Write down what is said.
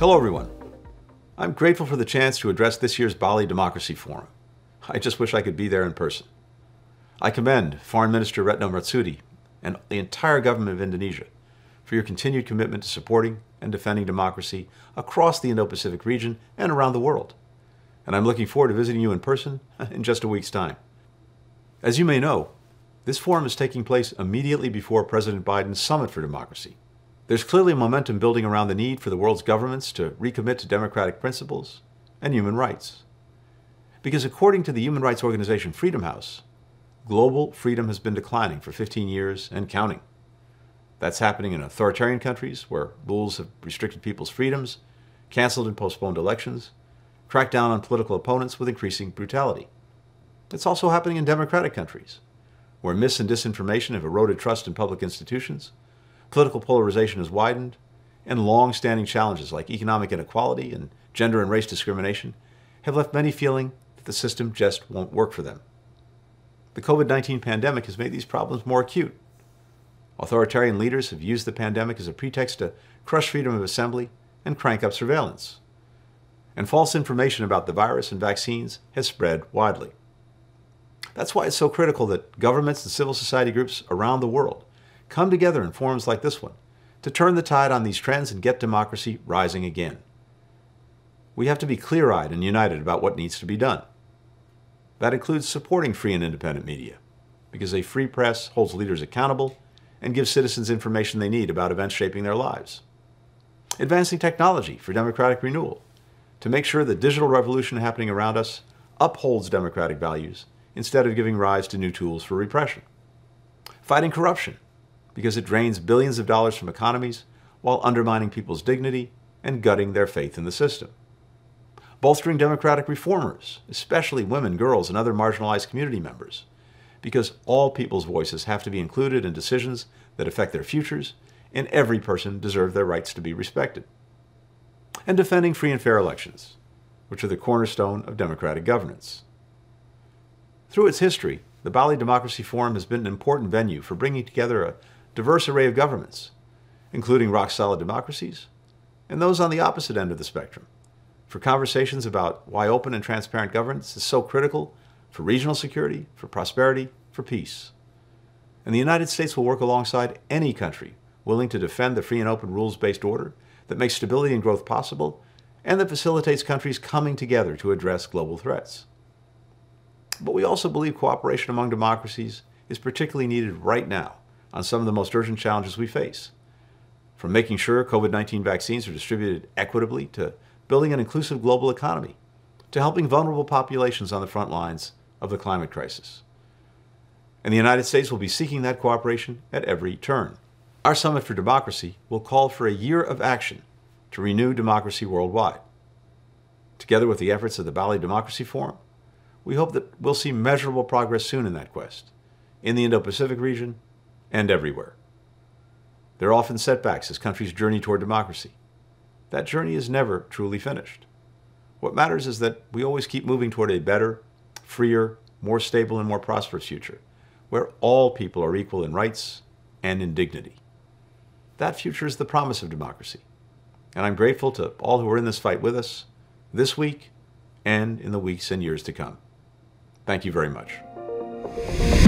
Hello everyone. I'm grateful for the chance to address this year's Bali Democracy Forum. I just wish I could be there in person. I commend Foreign Minister Retno Marsudi and the entire government of Indonesia for your continued commitment to supporting and defending democracy across the Indo-Pacific region and around the world. And I'm looking forward to visiting you in person in just a week's time. As you may know, this forum is taking place immediately before President Biden's Summit for Democracy. There's clearly momentum building around the need for the world's governments to recommit to democratic principles and human rights. Because according to the human rights organization Freedom House, global freedom has been declining for 15 years and counting. That's happening in authoritarian countries where rules have restricted people's freedoms, canceled and postponed elections, cracked down on political opponents with increasing brutality. It's also happening in democratic countries where mis and disinformation have eroded trust in public institutions, political polarization has widened, and long-standing challenges like economic inequality and gender and race discrimination have left many feeling that the system just won't work for them. The COVID-19 pandemic has made these problems more acute. Authoritarian leaders have used the pandemic as a pretext to crush freedom of assembly and crank up surveillance. And false information about the virus and vaccines has spread widely. That's why it's so critical that governments and civil society groups around the world come together in forums like this one to turn the tide on these trends and get democracy rising again. We have to be clear-eyed and united about what needs to be done. That includes supporting free and independent media, because a free press holds leaders accountable and gives citizens information they need about events shaping their lives. Advancing technology for democratic renewal, to make sure the digital revolution happening around us upholds democratic values instead of giving rise to new tools for repression. Fighting corruption, because it drains billions of dollars from economies while undermining people's dignity and gutting their faith in the system. Bolstering democratic reformers, especially women, girls, and other marginalized community members, because all people's voices have to be included in decisions that affect their futures, and every person deserves their rights to be respected. And defending free and fair elections, which are the cornerstone of democratic governance. Through its history, the Bali Democracy Forum has been an important venue for bringing together a diverse array of governments, including rock-solid democracies and those on the opposite end of the spectrum, for conversations about why open and transparent governance is so critical for regional security, for prosperity, for peace. And the United States will work alongside any country willing to defend the free and open rules-based order that makes stability and growth possible and that facilitates countries coming together to address global threats. But we also believe cooperation among democracies is particularly needed right now on some of the most urgent challenges we face, from making sure COVID-19 vaccines are distributed equitably to building an inclusive global economy, to helping vulnerable populations on the front lines of the climate crisis. And the United States will be seeking that cooperation at every turn. Our Summit for Democracy will call for a year of action to renew democracy worldwide. Together with the efforts of the Bali Democracy Forum, we hope that we'll see measurable progress soon in that quest, in the Indo-Pacific region and everywhere. There are often setbacks as countries journey toward democracy. That journey is never truly finished. What matters is that we always keep moving toward a better, freer, more stable, and more prosperous future, where all people are equal in rights and in dignity. That future is the promise of democracy. And I'm grateful to all who are in this fight with us this week and in the weeks and years to come. Thank you very much.